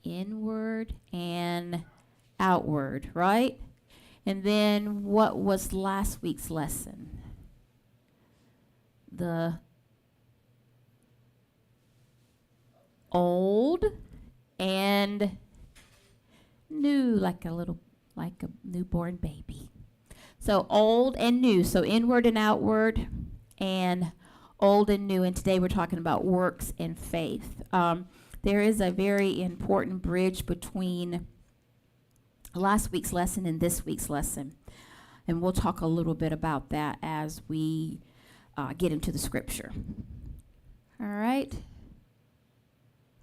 inward and outward, right? And then what was last week's lesson? The old and new, like a newborn baby. So old and new, so inward and outward, and old and new. And today we're talking about works and faith. There is a very important bridge between last week's lesson and this week's lesson. And we'll talk a little bit about that as we get into the scripture. All right.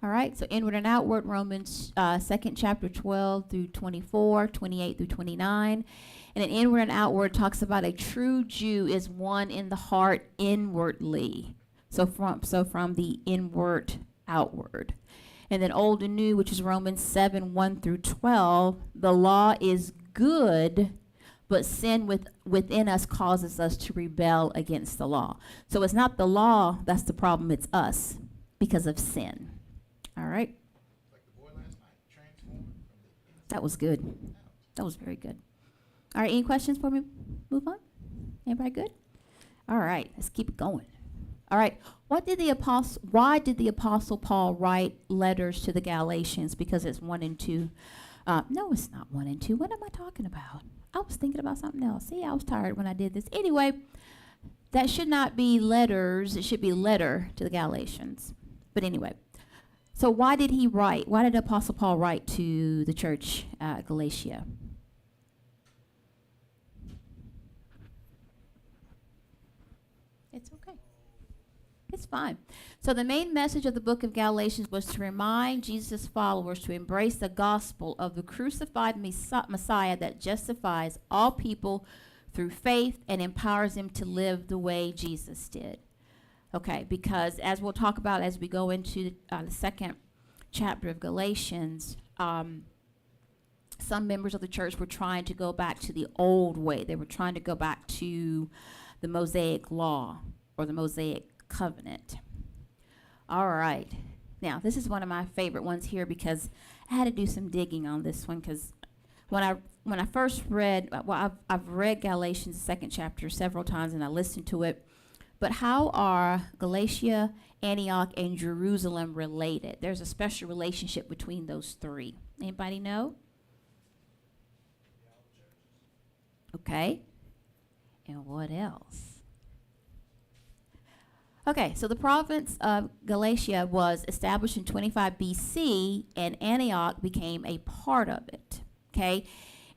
All right, so inward and outward, Romans 2nd chapter 12 through 24, 28 through 29. And then inward and outward talks about a true Jew is one in the heart inwardly. So from the inward outward. And then old and new, which is Romans 7, 1 through 12. The law is good, but sin within us causes us to rebel against the law. So it's not the law that's the problem, it's us because of sin. All right. Like the boy last night, transformed from the that was good. That was very good. All right, any questions before we move on? Everybody good? All right, let's keep it going. All right, why did the apostle Paul write letters to the Galatians? Because it's 1 and 2. No, it's not 1 and 2. What am I talking about? I was thinking about something else. See, I was tired when I did this. Anyway, that should not be letters. It should be letter to the Galatians. But anyway. So why did the Apostle Paul write to the church at Galatia? It's okay. It's fine. So the main message of the book of Galatians was to remind Jesus' followers to embrace the gospel of the crucified Messiah that justifies all people through faith and empowers them to live the way Jesus did. Okay, because as we'll talk about as we go into the second chapter of Galatians, some members of the church were trying to go back to the old way. They were trying to go back to the Mosaic law or the Mosaic covenant. All right. Now, this is one of my favorite ones here because I had to do some digging on this one because when I first read, I've read Galatians, the second chapter, several times, and I listened to it. But how are Galatia, Antioch, and Jerusalem related? There's a special relationship between those three. Anybody know? Okay. And what else? Okay, so the province of Galatia was established in 25 BC, and Antioch became a part of it. Okay?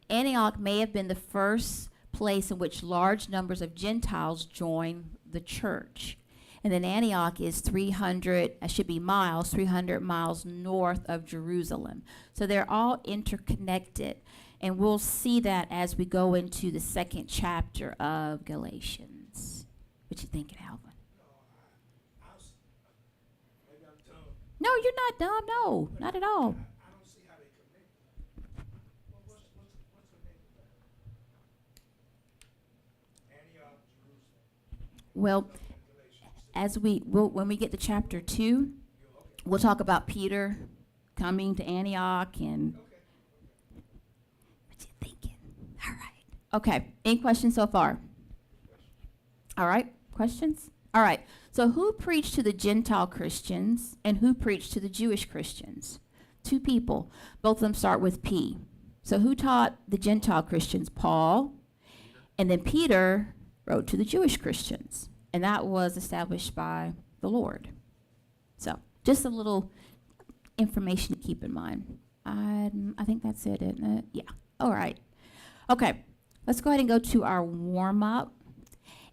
Antioch may have been the first place in which large numbers of Gentiles joined the church. And then Antioch is 300 miles north of Jerusalem. So they're all interconnected. And we'll see that as we go into the second chapter of Galatians. What you thinking, Alvin? Maybe I'm dumb. No, you're not dumb. No, not at all. I don't see how they connect. Well, what's the name of that? Antioch, Jerusalem. Well, when we get to chapter 2, we'll talk about Peter coming to Antioch and what you thinking? All right. Okay. Any questions so far? All right. Questions? All right. So who preached to the Gentile Christians and who preached to the Jewish Christians? Two people. Both of them start with P. So who taught the Gentile Christians? Paul. And then Peter wrote to the Jewish Christians. And that was established by the Lord. So just a little information to keep in mind. I think that's it, isn't it? Yeah. All right. Okay. Let's go ahead and go to our warm-up.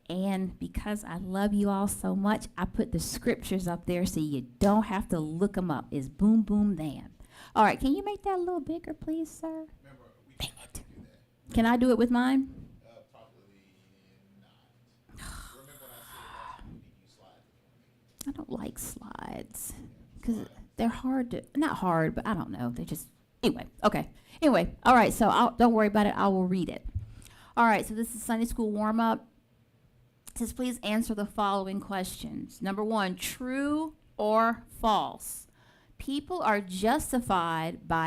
And because I love you all so much, I put the scriptures up there so you don't have to look them up. It's boom, boom, then. All right. Can you make that a little bigger, please, sir? Remember, we Dang cannot it. do that. Can I do it with mine? Probably not. Remember when I said last week we use slides? I don't like slides because they're hard to, not hard, but I don't know. They just, anyway, okay. Anyway, all right, so don't worry about it. I will read it. All right, so this is Sunday school warm-up. It says, please answer the following questions. Number 1, true or false? People are justified by